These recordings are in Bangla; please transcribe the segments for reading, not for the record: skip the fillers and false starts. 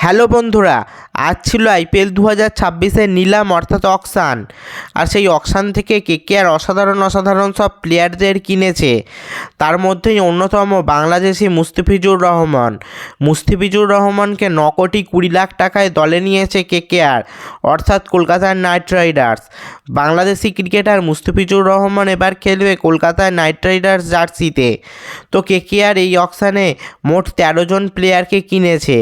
হ্যালো বন্ধুরা, আজ ছিল আইপিএল 2026-এর নিলাম অর্থাৎ অকশান। আর সেই অকশান থেকে কেকেআর অসাধারণ সব প্লেয়ারদের কিনেছে। তার মধ্যেই অন্যতম বাংলাদেশি মুস্তাফিজুর রহমান। মুস্তাফিজুর রহমানকে 9 কোটি 20 লাখ টাকায় দলে নিয়েছে কেকেআর অর্থাৎ Kolkata night Riders. Bangladeshi cricketer Mustafizur Rahman এবার খেলবে কলকাতা নাইট রাইডার্স জার্সিতে। তো কেকেআর এই অকশানে মোট 13 জন প্লেয়ারকে কিনেছে।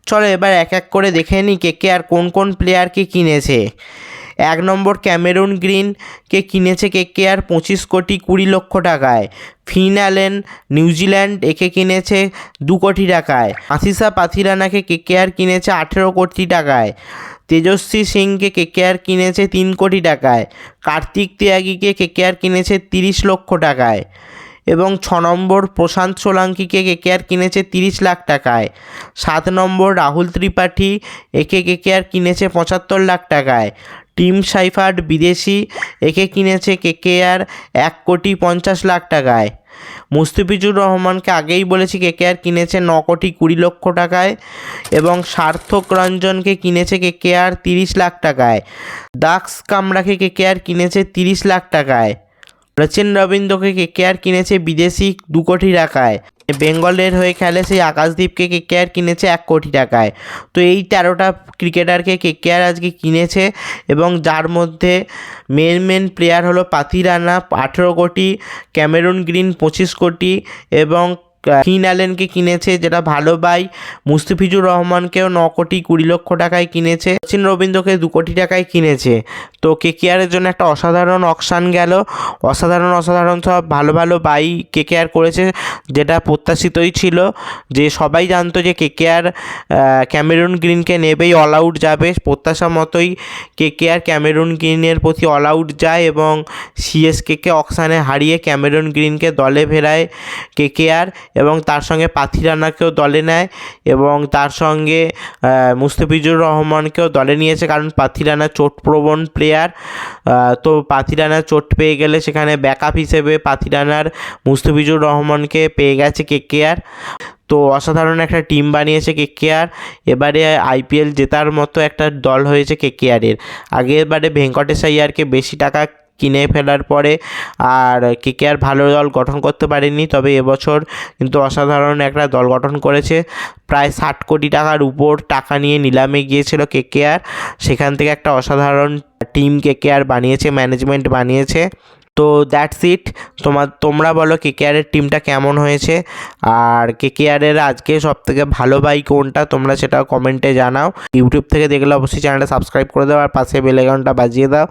চলো এবার এক এক করে দেখে নিই কেকেআর কোন প্লেয়ারকে কিনেছে। 1 নম্বর ক্যামেরুন গ্রিনকে কিনেছে কেকেআর 25 কোটি 20 লক্ষ টাকায়। ফিন অ্যালেন নিউজিল্যান্ড একে কিনেছে 2 কোটি টাকায়। আশিসা পাথিরানাকে কেকেআর কিনেছে 18 কোটি টাকায়। তেজস্বী সিংকে কেকেআর কিনেছে 3 কোটি টাকায়। কার্তিক তিয়াগীকে কেকেআর কিনেছে 30 লক্ষ টাকায়। এবং 6 নম্বর প্রশান্ত সোলাঙ্কিকে কেকেআর কিনেছে 30 লাখ টাকায়। 7 নম্বর রাহুল ত্রিপাঠী একে কেকেআর কিনেছে 75 লাখ টাকায়। টিম সাইফার্ট বিদেশি একে কিনেছে কেকেআর 1 কোটি 50 লাখ টাকায়। মুস্তাফিজুর রহমানকে আগেই বলেছি কেকেআর কিনেছে 9 কোটি 20 লক্ষ টাকায়। এবং সার্থক রঞ্জনকে কিনেছে কেকেআর 30 লাখ টাকায়। দাক্স কামরাকে কেকেআর কিনেছে 30 লাখ টাকায়। সচিন রবীন্দ্রকে কেকেআর কিনেছে বিদেশি 2 কোটি টাকায়। বেঙ্গলের হয়ে খেলে সেই আকাশদীপকে কেকেআর কিনেছে 1 কোটি টাকায়। তো এই 13টা ক্রিকেটারকে কেকেআর আজকে কিনেছে এবং যার মধ্যে মেন প্লেয়ার হলো পাথিরানা 18 কোটি, ক্যামেরুন গ্রিন 25 কোটি এবং ফিন অ্যালেনকে কিনেছে যেটা ভালো বাই। মুস্তাফিজুর রহমানকেও 9 কোটি 20 লক্ষ টাকায় কিনেছে। সচিন রবীন্দ্রকে 2 কোটি টাকায় কিনেছে। তো কেকেআরের জন্য একটা অসাধারণ অকশান গেল। অসাধারণ সব ভালো বাই কেকেআর করেছে, যেটা প্রত্যাশিতই ছিল। যে সবাই জানতো যে কেকেআর ক্যামেরুন গ্রিনকে নেবেই, অল আউট যাবে। প্রত্যাশা মতোই কেকেআর ক্যামেরুন গ্রিনের প্রতি অল আউট যায় এবং সিএসকেকে অকশানে হারিয়ে ক্যামেরুন গ্রিনকে দলে ফেরায় কেকেআর এবং তার সঙ্গে পাথিরানাকেও দলে নেয় এবং তার সঙ্গে মুস্তাফিজুর রহমানকেও দলে নিয়েছে, কারণ পাথিরানা চোটপ্রবণ প্লেয়ার। তো পাথিরানা চোট পেয়ে গেলে সেখানে ব্যাকআপ হিসেবে পাথিরানার মুস্তাফিজুর রহমানকে পেয়ে গেছে কেকেআর। তো অসাধারণ একটা টিম বানিয়েছে কেকেআর। এবারে আইপিএল জেতার মতো একটা দল হয়েছে কেকেআরের। আগেরবারে ভেঙ্কটেশ আইয়ারকে বেশি টাকা কিনে ফেলার পরে আর কেকেআর ভালো দল গঠন করতে পারেনি, তবে এবছর কিন্তু অসাধারণ একটা দল গঠন করেছে। প্রায় 60 কোটি টাকার উপর টাকা নিয়ে নিলামে গিয়েছিল কেকেআর, সেখান থেকে একটা অসাধারণ টিম কেকেআর বানিয়েছে, ম্যানেজমেন্ট বানিয়েছে। তো দ্যাটস ইট। তোমরা বলো কেকেআরের টিমটা কেমন হয়েছে, আর কেকেআরের আজকে সবথেকে ভালো বাই কোনটা তোমরা সেটাও কমেন্টে জানাও। ইউটিউব থেকে দেখলে অবশ্যই চ্যানেলটা সাবস্ক্রাইব করে দাও আর পাশে বেল আইকনটা বাজিয়ে দাও।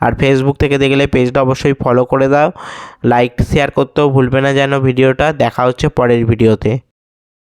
আর ফেসবুক থেকে দেখলে পেজটা অবশ্যই ফলো করে দাও। লাইক শেয়ার করতেও ভুলবে না যেন ভিডিওটা। দেখা হচ্ছে পরের ভিডিওতে।